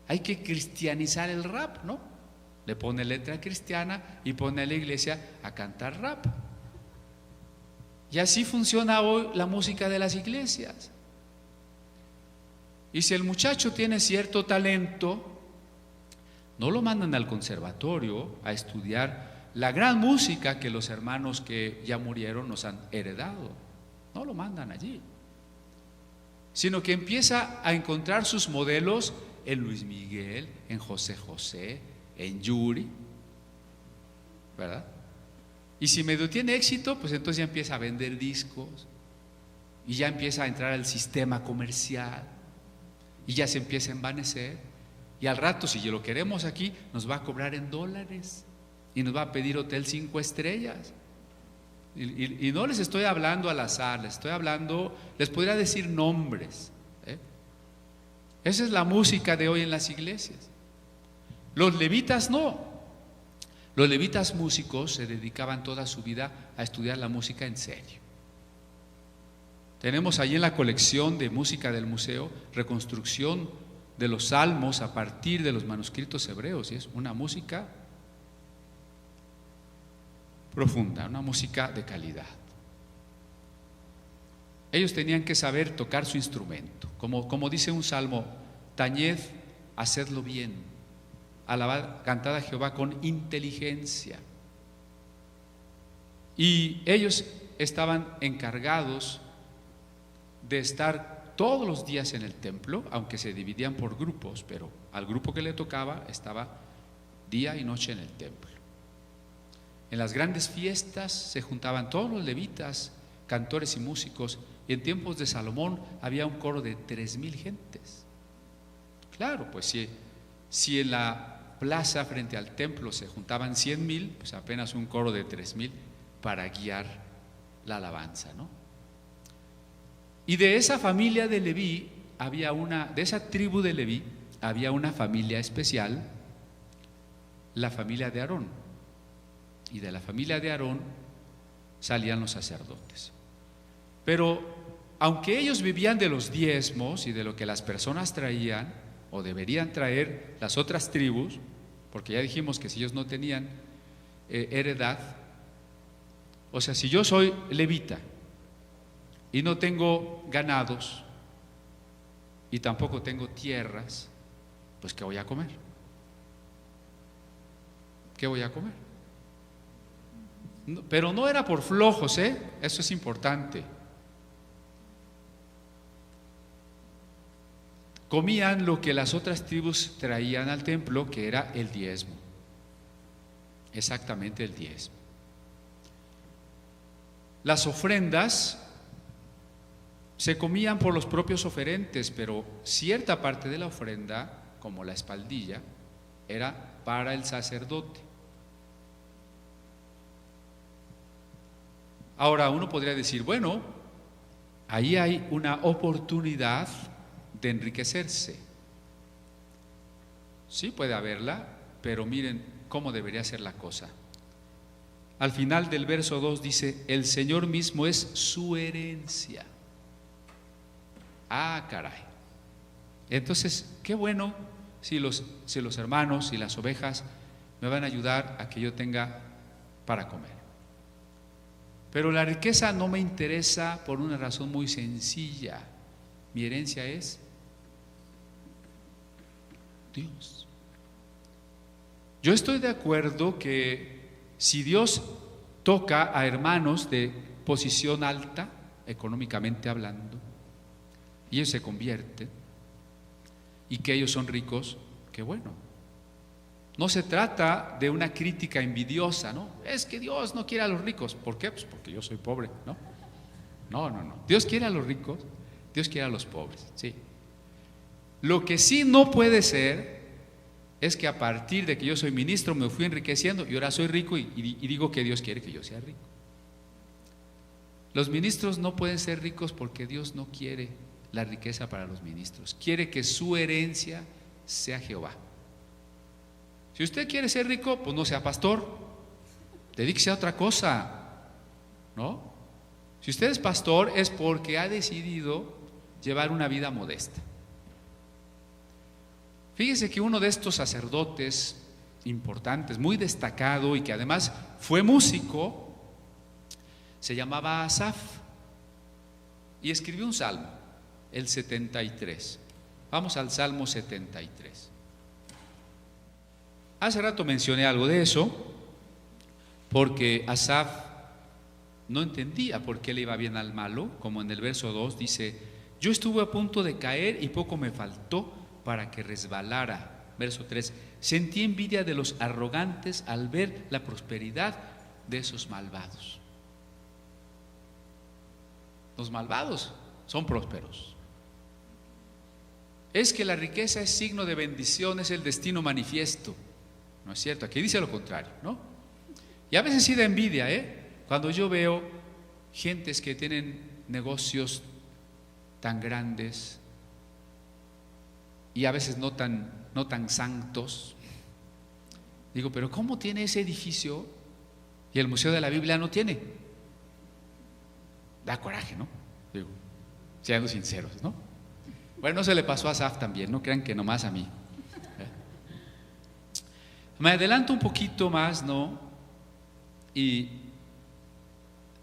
Hay que cristianizar el rap, ¿no? Le pone letra cristiana y pone a la iglesia a cantar rap. Y así funciona hoy la música de las iglesias. Y si el muchacho tiene cierto talento, no lo mandan al conservatorio a estudiar la gran música que los hermanos que ya murieron nos han heredado. No lo mandan allí, sino que empieza a encontrar sus modelos en Luis Miguel, en José José, en Yuri, ¿verdad? Y si medio tiene éxito, pues entonces ya empieza a vender discos y ya empieza a entrar al sistema comercial y ya se empieza a envanecer, y al rato, si lo queremos aquí, nos va a cobrar en dólares y nos va a pedir hotel 5 estrellas. Y no les estoy hablando al azar, les estoy hablando, les podría decir nombres, ¿eh? Esa es la música de hoy en las iglesias. Los levitas no. Los levitas músicos se dedicaban toda su vida a estudiar la música en serio. Tenemos allí en la colección de música del museo reconstrucción de los salmos a partir de los manuscritos hebreos, y es una música profunda, una música de calidad. Ellos tenían que saber tocar su instrumento, como dice un salmo: tañed, hacedlo bien, alabad, cantad a Jehová con inteligencia. Y ellos estaban encargados de estar todos los días en el templo, aunque se dividían por grupos, pero al grupo que le tocaba estaba día y noche en el templo. En las grandes fiestas se juntaban todos los levitas, cantores y músicos, y en tiempos de Salomón había un coro de 3,000 gentes. Claro, pues si en la plaza frente al templo se juntaban 100,000, pues apenas un coro de 3,000 para guiar la alabanza, ¿no? Y de esa familia de Leví de esa tribu de Leví había una familia especial, la familia de Aarón. Y de la familia de Aarón salían los sacerdotes. Pero aunque ellos vivían de los diezmos y de lo que las personas traían o deberían traer las otras tribus, porque ya dijimos que si ellos no tenían heredad, o sea, si yo soy levita y no tengo ganados y tampoco tengo tierras, pues ¿qué voy a comer? ¿Qué voy a comer? No, pero no era por flojos, eso es importante. Comían lo que las otras tribus traían al templo, que era el diezmo, exactamente el diezmo. Las ofrendas se comían por los propios oferentes, pero cierta parte de la ofrenda, como la espaldilla, era para el sacerdote. Ahora uno podría decir, bueno, ahí hay una oportunidad de enriquecerse. Sí puede haberla, pero miren cómo debería ser la cosa. Al final del verso 2 dice, el Señor mismo es su herencia. Ah, caray. Entonces, qué bueno si los hermanos y las ovejas me van a ayudar a que yo tenga para comer. Pero la riqueza no me interesa por una razón muy sencilla. Mi herencia es Dios. Yo estoy de acuerdo que si Dios toca a hermanos de posición alta, económicamente hablando, y ellos se convierten, y que ellos son ricos, qué bueno. No se trata de una crítica envidiosa, ¿no? Es que Dios no quiere a los ricos. ¿Por qué? Pues porque yo soy pobre, ¿no? No. Dios quiere a los ricos, Dios quiere a los pobres, sí. Lo que sí no puede ser es que a partir de que yo soy ministro me fui enriqueciendo y ahora soy rico y digo que Dios quiere que yo sea rico. Los ministros no pueden ser ricos porque Dios no quiere la riqueza para los ministros. Quiere que su herencia sea Jehová. Si usted quiere ser rico, pues no sea pastor, dedíquese a otra cosa, ¿no? Si usted es pastor es porque ha decidido llevar una vida modesta. Fíjese que uno de estos sacerdotes importantes, muy destacado y que además fue músico, se llamaba Asaf y escribió un salmo, el 73. Vamos al Salmo 73. Hace rato mencioné algo de eso, porque Asaf no entendía por qué le iba bien al malo, como en el verso 2 dice, yo estuve a punto de caer y poco me faltó para que resbalara. Verso 3, sentí envidia de los arrogantes al ver la prosperidad de esos malvados. Los malvados son prósperos. Es que la riqueza es signo de bendición, es el destino manifiesto. No es cierto, aquí dice lo contrario, ¿no? Y a veces sí da envidia, cuando yo veo gentes que tienen negocios tan grandes y a veces no tan santos, digo, pero ¿cómo tiene ese edificio y el Museo de la Biblia no tiene? Da coraje, ¿no? Digo, seamos sinceros, ¿no? Bueno, no se le pasó a Asaf también, no crean que nomás a mí. Me adelanto un poquito más, ¿no? Y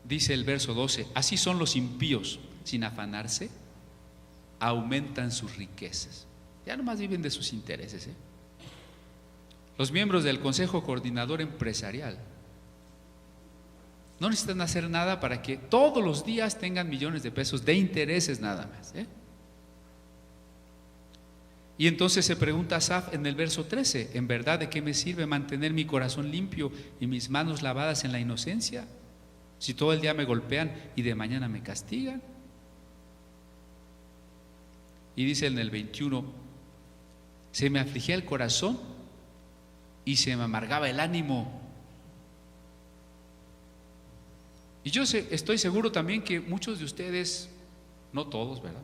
dice el verso 12, así son los impíos, sin afanarse, aumentan sus riquezas. Ya nomás viven de sus intereses, Los miembros del Consejo Coordinador Empresarial no necesitan hacer nada para que todos los días tengan millones de pesos de intereses nada más, Y entonces se pregunta Asaf en el verso 13, ¿en verdad de qué me sirve mantener mi corazón limpio y mis manos lavadas en la inocencia? Si todo el día me golpean y de mañana me castigan. Y dice en el 21, se me afligía el corazón y se me amargaba el ánimo. Y yo estoy seguro también que muchos de ustedes, no todos, ¿verdad?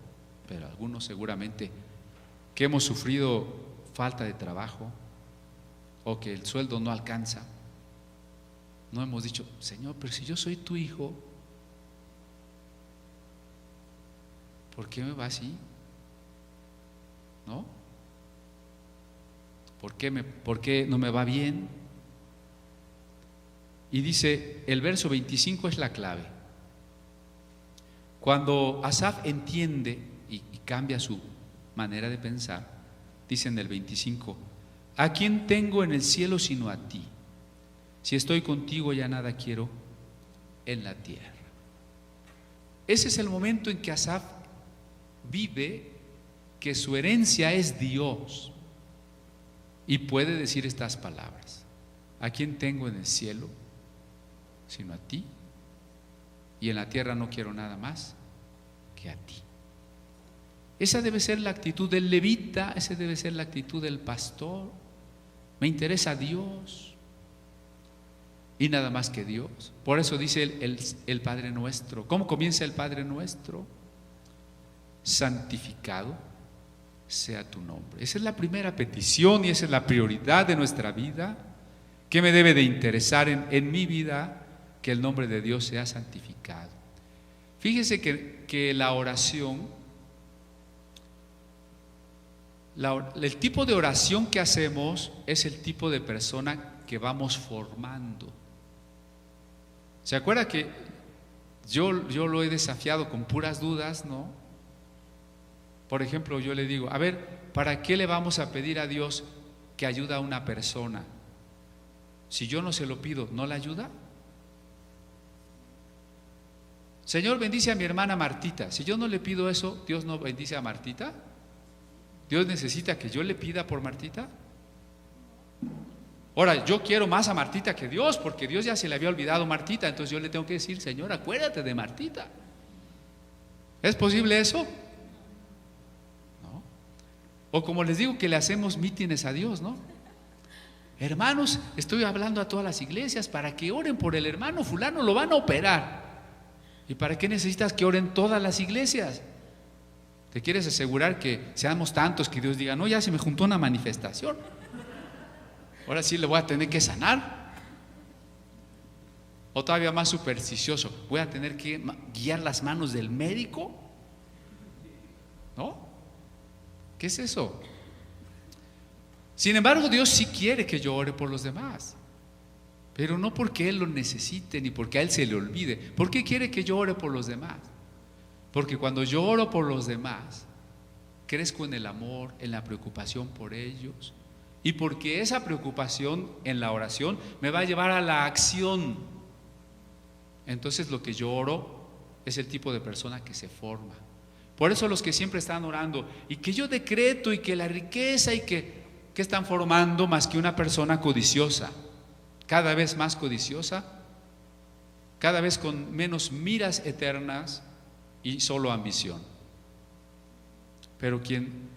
Pero algunos seguramente, que hemos sufrido falta de trabajo o que el sueldo no alcanza, no hemos dicho, Señor, pero si yo soy tu hijo, ¿por qué me va así? ¿No? ¿Por qué no me va bien? Y dice, el verso 25 es la clave. Cuando Asaf entiende y cambia su manera de pensar, dice en el 25, ¿a quién tengo en el cielo sino a ti? Si estoy contigo ya nada quiero en la tierra. Ese es el momento en que Asaf vive que su herencia es Dios y puede decir estas palabras: ¿a quién tengo en el cielo sino a ti? Y en la tierra no quiero nada más que a ti. Esa debe ser la actitud del levita, esa debe ser la actitud del pastor. Me interesa Dios y nada más que Dios. Por eso dice el Padre Nuestro. ¿Cómo comienza el Padre Nuestro? Santificado sea tu nombre. Esa es la primera petición y esa es la prioridad de nuestra vida. ¿Qué me debe de interesar en mi vida? Que el nombre de Dios sea santificado. Fíjese que la oración, el tipo de oración que hacemos es el tipo de persona que vamos formando. ¿Se acuerda que yo lo he desafiado con puras dudas, no? Por ejemplo, yo le digo, a ver, ¿para qué le vamos a pedir a Dios que ayude a una persona? Si yo no se lo pido, ¿no la ayuda? Señor, bendice a mi hermana Martita. Si yo no le pido eso, ¿Dios no bendice a Martita? ¿Dios necesita que yo le pida por Martita? Ahora, yo quiero más a Martita que Dios, porque Dios ya se le había olvidado Martita. Entonces yo le tengo que decir, Señor, acuérdate de Martita. ¿Es posible eso? ¿No? O como les digo, que le hacemos mítines a Dios, ¿no? Hermanos, estoy hablando a todas las iglesias para que oren por el hermano fulano, lo van a operar. ¿Y para qué necesitas que oren todas las iglesias? ¿Te quieres asegurar que seamos tantos que Dios diga, no, ya se me juntó una manifestación, ahora sí le voy a tener que sanar? O todavía más supersticioso, voy a tener que guiar las manos del médico, ¿no? ¿Qué es eso? Sin embargo, Dios sí quiere que yo ore por los demás, pero no porque Él lo necesite ni porque a Él se le olvide. ¿Por qué quiere que yo ore por los demás? Porque cuando yo oro por los demás, crezco en el amor, en la preocupación por ellos, y porque esa preocupación en la oración me va a llevar a la acción. Entonces lo que yo oro es el tipo de persona que se forma. Por eso los que siempre están orando y que yo decreto y que la riqueza y que están formando más que una persona codiciosa, cada vez más codiciosa, cada vez con menos miras eternas y solo ambición. Pero quien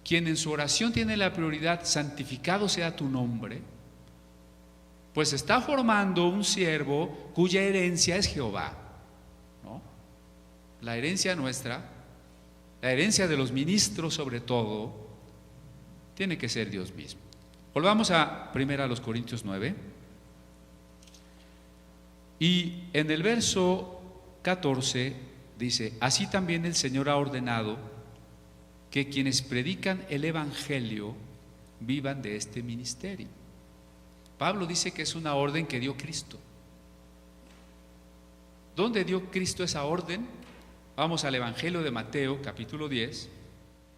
en su oración tiene la prioridad, santificado sea tu nombre, pues está formando un siervo cuya herencia es Jehová, ¿no? La herencia nuestra, la herencia de los ministros sobre todo, tiene que ser Dios mismo. Volvamos a 1 Corintios 9. Y en el verso 14 dice, así también el Señor ha ordenado que quienes predican el Evangelio vivan de este ministerio. Pablo dice que es una orden que dio Cristo. ¿Dónde dio Cristo esa orden? Vamos al Evangelio de Mateo, capítulo 10,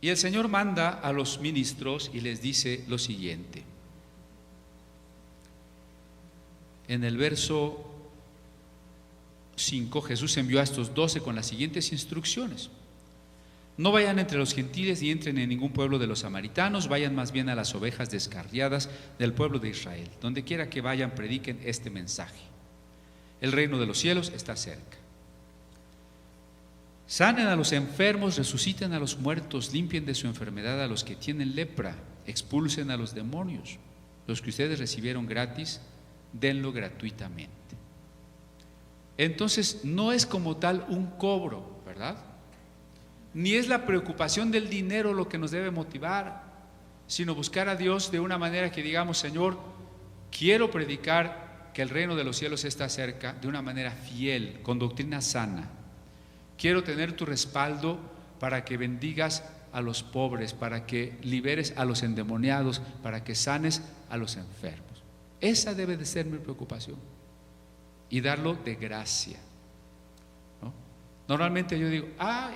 y el Señor manda a los ministros y les dice lo siguiente. En el verso 5, Jesús envió a estos 12 con las siguientes instrucciones: no vayan entre los gentiles ni entren en ningún pueblo de los samaritanos, vayan más bien a las ovejas descarriadas del pueblo de Israel. Donde quiera que vayan, prediquen este mensaje: el reino de los cielos está cerca. Sanen a los enfermos, resuciten a los muertos, limpien de su enfermedad a los que tienen lepra, expulsen a los demonios. Los que ustedes recibieron gratis, denlo gratuitamente. Entonces no es como tal un cobro, ¿verdad? Ni es la preocupación del dinero lo que nos debe motivar, sino buscar a Dios de una manera que digamos: Señor, quiero predicar que el reino de los cielos está cerca de una manera fiel, con doctrina sana. Quiero tener tu respaldo para que bendigas a los pobres, para que liberes a los endemoniados, para que sanes a los enfermos. Esa debe de ser mi preocupación, y darlo de gracia, ¿no? Normalmente yo digo,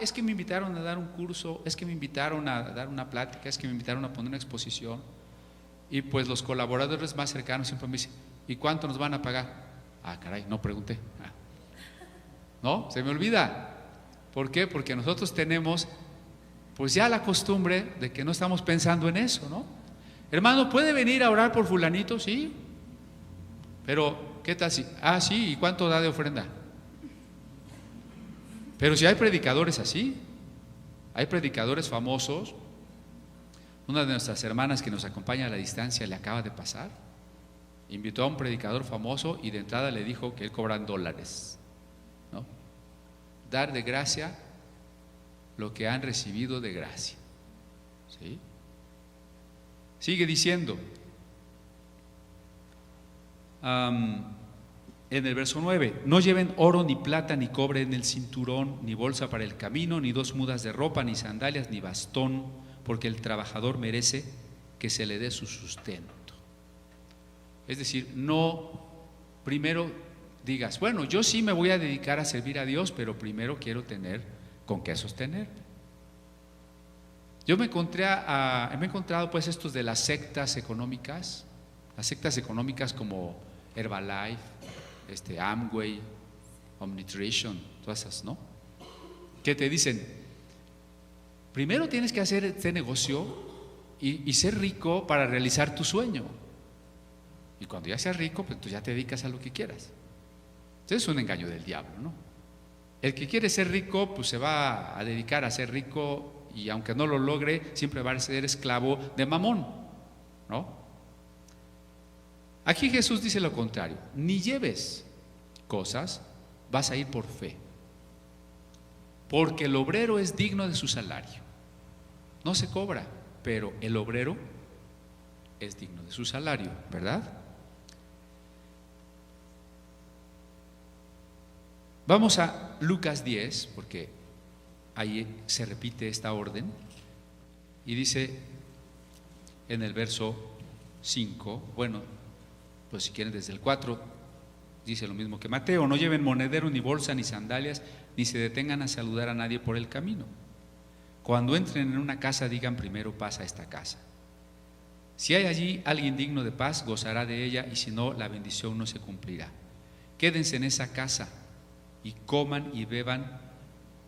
es que me invitaron a dar un curso, es que me invitaron a dar una plática, es que me invitaron a poner una exposición, y pues los colaboradores más cercanos siempre me dicen, ¿y cuánto nos van a pagar? Caray, no pregunté. No, se me olvida. ¿Por qué? Porque nosotros tenemos pues ya la costumbre de que no estamos pensando en eso, ¿no? Hermano, ¿puede venir a orar por fulanito? Sí. Pero, ¿qué tal si? Sí, ¿y cuánto da de ofrenda? Pero si hay predicadores así, hay predicadores famosos. Una de nuestras hermanas que nos acompaña a la distancia le acaba de pasar. Invitó a un predicador famoso y de entrada le dijo que él cobra en dólares, ¿no? Dar de gracia lo que han recibido de gracia, ¿sí? Sigue diciendo en el verso 9: no lleven oro, ni plata, ni cobre en el cinturón, ni bolsa para el camino, ni 2 mudas de ropa, ni sandalias, ni bastón, porque el trabajador merece que se le dé su sustento. Es decir, no primero digas, bueno, yo sí me voy a dedicar a servir a Dios, pero primero quiero tener con qué sostener. Yo me he encontrado pues estos de las sectas económicas como Herbalife, Amway, Omnitrition, todas esas, ¿no? Que te dicen, primero tienes que hacer este negocio y ser rico para realizar tu sueño. Y cuando ya seas rico, pues tú ya te dedicas a lo que quieras. Entonces es un engaño del diablo, ¿no? El que quiere ser rico, pues se va a dedicar a ser rico, y aunque no lo logre, siempre va a ser esclavo de Mamón, ¿no? Aquí Jesús dice lo contrario: ni lleves cosas, vas a ir por fe, porque el obrero es digno de su salario. No se cobra, pero el obrero es digno de su salario, ¿verdad? Vamos a Lucas 10, porque ahí se repite esta orden, y dice en el verso 5, bueno, pues si quieren desde el 4, dice lo mismo que Mateo: no lleven monedero, ni bolsa, ni sandalias, ni se detengan a saludar a nadie por el camino. Cuando entren en una casa, digan primero: paz a esta casa. Si hay allí alguien digno de paz, gozará de ella, y si no, la bendición no se cumplirá. Quédense en esa casa y coman y beban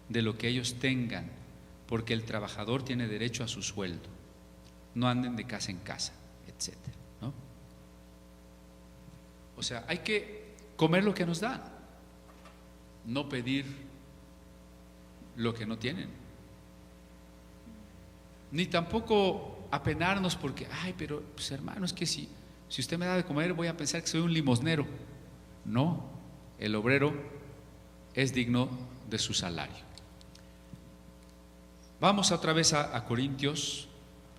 de lo que ellos tengan, porque el trabajador tiene derecho a su sueldo. No anden de casa en casa, etcétera, ¿no? O sea, hay que comer lo que nos dan, no pedir lo que no tienen, ni tampoco apenarnos porque, pero pues hermano, es que si usted me da de comer voy a pensar que soy un limosnero. No, el obrero es digno de su salario. Vamos otra vez a Corintios,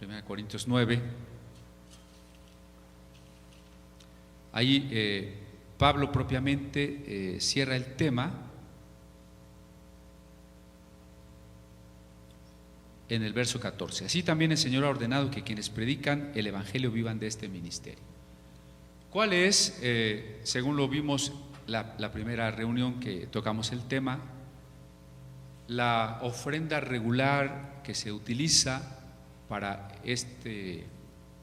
1 Corintios 9. Ahí Pablo propiamente cierra el tema en el verso 14. Así también el Señor ha ordenado que quienes predican el Evangelio vivan de este ministerio. ¿Cuál es, según lo vimos la primera reunión que tocamos el tema, la ofrenda regular que se utiliza para este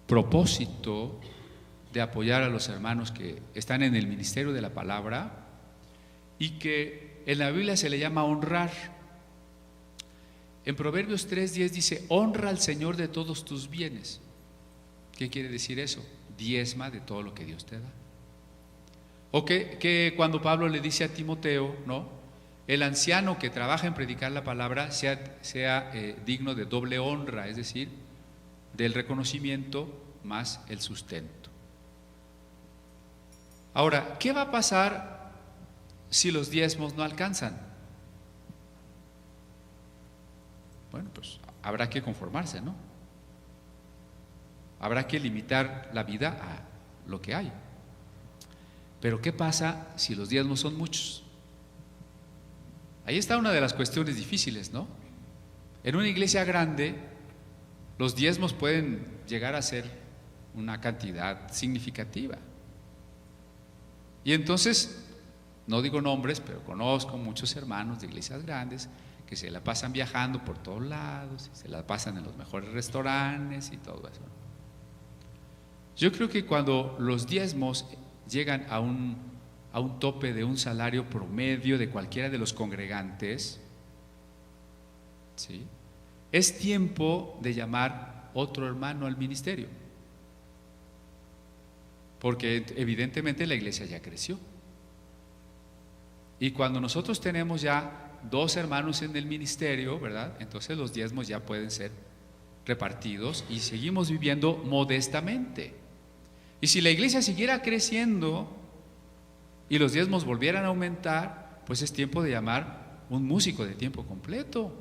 propósito de apoyar a los hermanos que están en el ministerio de la palabra, y que en la Biblia se le llama honrar? En Proverbios 3:10 dice: honra al Señor de todos tus bienes. ¿Qué quiere decir eso? Diezma de todo lo que Dios te da. O que cuando Pablo le dice a Timoteo, ¿no?, el anciano que trabaja en predicar la palabra sea digno de doble honra, es decir, del reconocimiento más el sustento. Ahora, ¿qué va a pasar si los diezmos no alcanzan? Bueno, pues habrá que conformarse, ¿no? Habrá que limitar la vida a lo que hay. Pero ¿qué pasa si los diezmos son muchos? Ahí está una de las cuestiones difíciles, ¿no? En una iglesia grande, los diezmos pueden llegar a ser una cantidad significativa. Y entonces, no digo nombres, pero conozco muchos hermanos de iglesias grandes que se la pasan viajando por todos lados, se la pasan en los mejores restaurantes y todo eso. Yo creo que cuando los diezmos llegan a un tope de un salario promedio de cualquiera de los congregantes, ¿sí?, es tiempo de llamar otro hermano al ministerio, porque evidentemente la iglesia ya creció. Y cuando nosotros tenemos ya 2 hermanos en el ministerio, ¿verdad?, entonces los diezmos ya pueden ser repartidos y seguimos viviendo modestamente. Y si la iglesia siguiera creciendo y los diezmos volvieran a aumentar, pues es tiempo de llamar un músico de tiempo completo,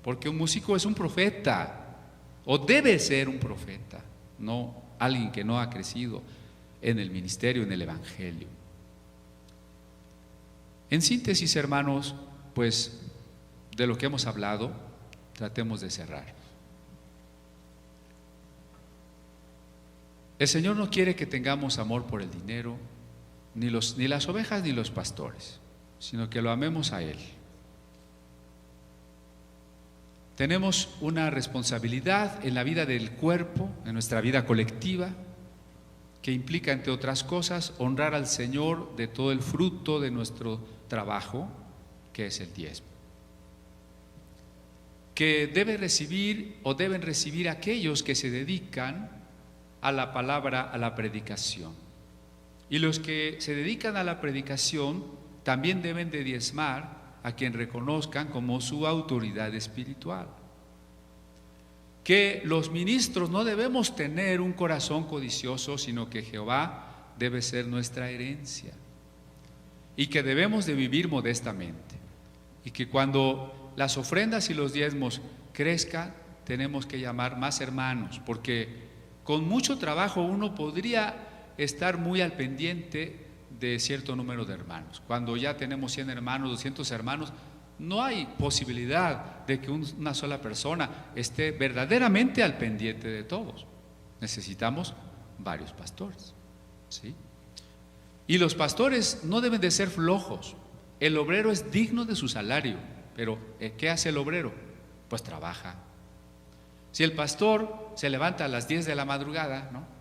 porque un músico es un profeta, o debe ser un profeta, no alguien que no ha crecido en el ministerio, en el evangelio. En síntesis, hermanos, pues de lo que hemos hablado, tratemos de cerrar. El Señor no quiere que tengamos amor por el dinero, ni las ovejas ni los pastores, sino que lo amemos a Él. Tenemos una responsabilidad en la vida del cuerpo, en nuestra vida colectiva, que implica, entre otras cosas, honrar al Señor de todo el fruto de nuestro trabajo, que es el diezmo, que deben recibir aquellos que se dedican a la palabra, a la predicación. Y los que se dedican a la predicación también deben de diezmar a quien reconozcan como su autoridad espiritual. Que los ministros no debemos tener un corazón codicioso, sino que Jehová debe ser nuestra herencia, y que debemos de vivir modestamente, y que cuando las ofrendas y los diezmos crezcan, tenemos que llamar más hermanos, porque con mucho trabajo uno podría estar muy al pendiente de cierto número de hermanos. Cuando ya tenemos 100 hermanos, 200 hermanos, no hay posibilidad de que una sola persona esté verdaderamente al pendiente de todos. Necesitamos varios pastores, ¿sí? Y los pastores no deben de ser flojos. El obrero es digno de su salario, pero ¿qué hace el obrero? Pues trabaja. Si el pastor se levanta a las 10 de la madrugada, ¿no?,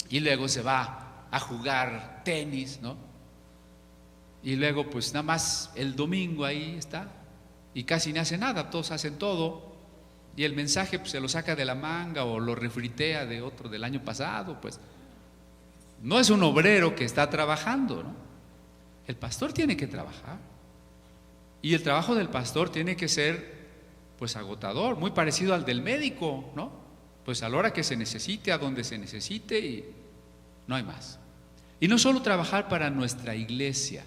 y luego se va a jugar tenis, ¿no?, y luego pues nada más el domingo ahí está y casi no hace nada, todos hacen todo, y el mensaje pues se lo saca de la manga o lo refritea de otro del año pasado, pues no es un obrero que está trabajando, ¿no? El pastor tiene que trabajar, y el trabajo del pastor tiene que ser pues agotador, muy parecido al del médico, ¿no? Pues a la hora que se necesite, a donde se necesite, y no hay más. Y no solo trabajar para nuestra iglesia,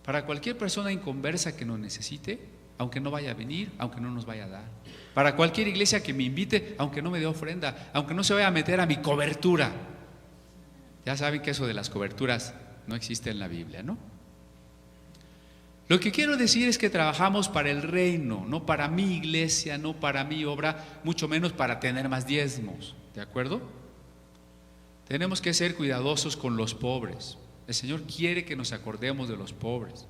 para cualquier persona inconversa que nos necesite, aunque no vaya a venir, aunque no nos vaya a dar, para cualquier iglesia que me invite, aunque no me dé ofrenda, aunque no se vaya a meter a mi cobertura. Ya saben que eso de las coberturas no existe en la Biblia, ¿no? Lo que quiero decir es que trabajamos para el reino, no para mi iglesia, no para mi obra, mucho menos para tener más diezmos, ¿de acuerdo? Tenemos que ser cuidadosos con los pobres. El Señor quiere que nos acordemos de los pobres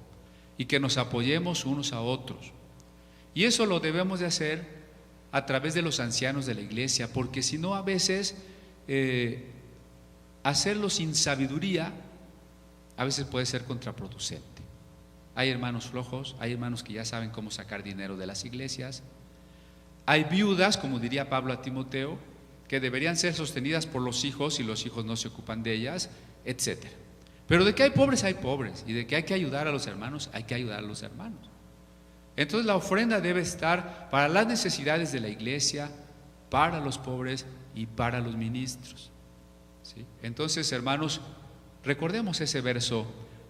y que nos apoyemos unos a otros. Y eso lo debemos de hacer a través de los ancianos de la iglesia, porque si no, a veces hacerlo sin sabiduría a veces puede ser contraproducente. Hay hermanos flojos, hay hermanos que ya saben cómo sacar dinero de las iglesias. Hay viudas, como diría Pablo a Timoteo, que deberían ser sostenidas por los hijos y los hijos no se ocupan de ellas, etc. Pero de que hay pobres, y de que hay que ayudar a los hermanos, hay que ayudar a los hermanos. Entonces la ofrenda debe estar para las necesidades de la iglesia, para los pobres y para los ministros, ¿sí? Entonces, hermanos, recordemos ese verso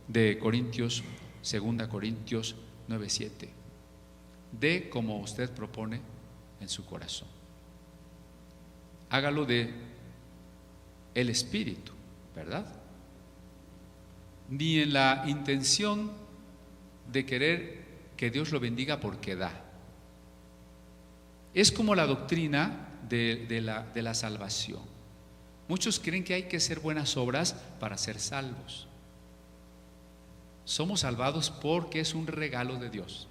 de Corintios, 2 Corintios 9:7. Dé como usted propone en su corazón. Hágalo de el Espíritu, ¿verdad? Ni en la intención de querer que Dios lo bendiga porque da. Es como la doctrina de la salvación. Muchos creen que hay que hacer buenas obras para ser salvos. Somos salvados porque es un regalo de Dios.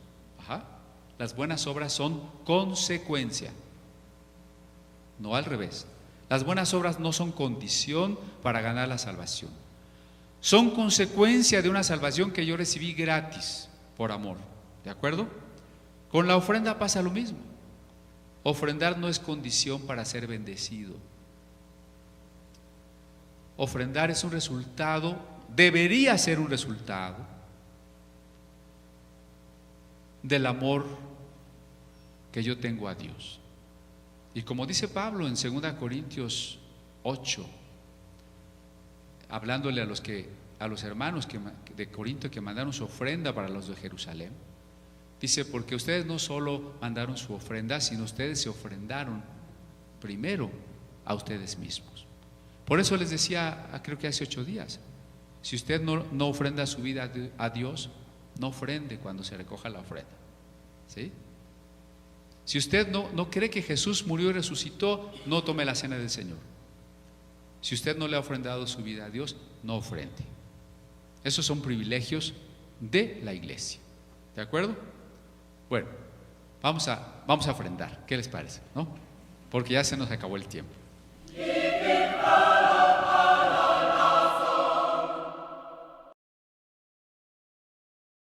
Las buenas obras son consecuencia, no al revés. Las buenas obras no son condición para ganar la salvación. Son consecuencia de una salvación que yo recibí gratis, por amor. ¿De acuerdo? Con la ofrenda pasa lo mismo. Ofrendar no es condición para ser bendecido. Ofrendar es un resultado, debería ser un resultado del amor que yo tengo a Dios. Y como dice Pablo en 2 Corintios 8, hablándole a los hermanos de Corinto que mandaron su ofrenda para los de Jerusalén, dice: porque ustedes no solo mandaron su ofrenda, sino ustedes se ofrendaron primero a ustedes mismos. Por eso les decía, creo que hace 8 días, si usted no ofrenda su vida a Dios, no ofrende cuando se recoja la ofrenda. ¿Sí? Si usted no cree que Jesús murió y resucitó, no tome la cena del Señor. Si usted no le ha ofrendado su vida a Dios, no ofrende. Esos son privilegios de la iglesia. ¿De acuerdo? Bueno, vamos a ofrendar. ¿Qué les parece? ¿No? Porque ya se nos acabó el tiempo.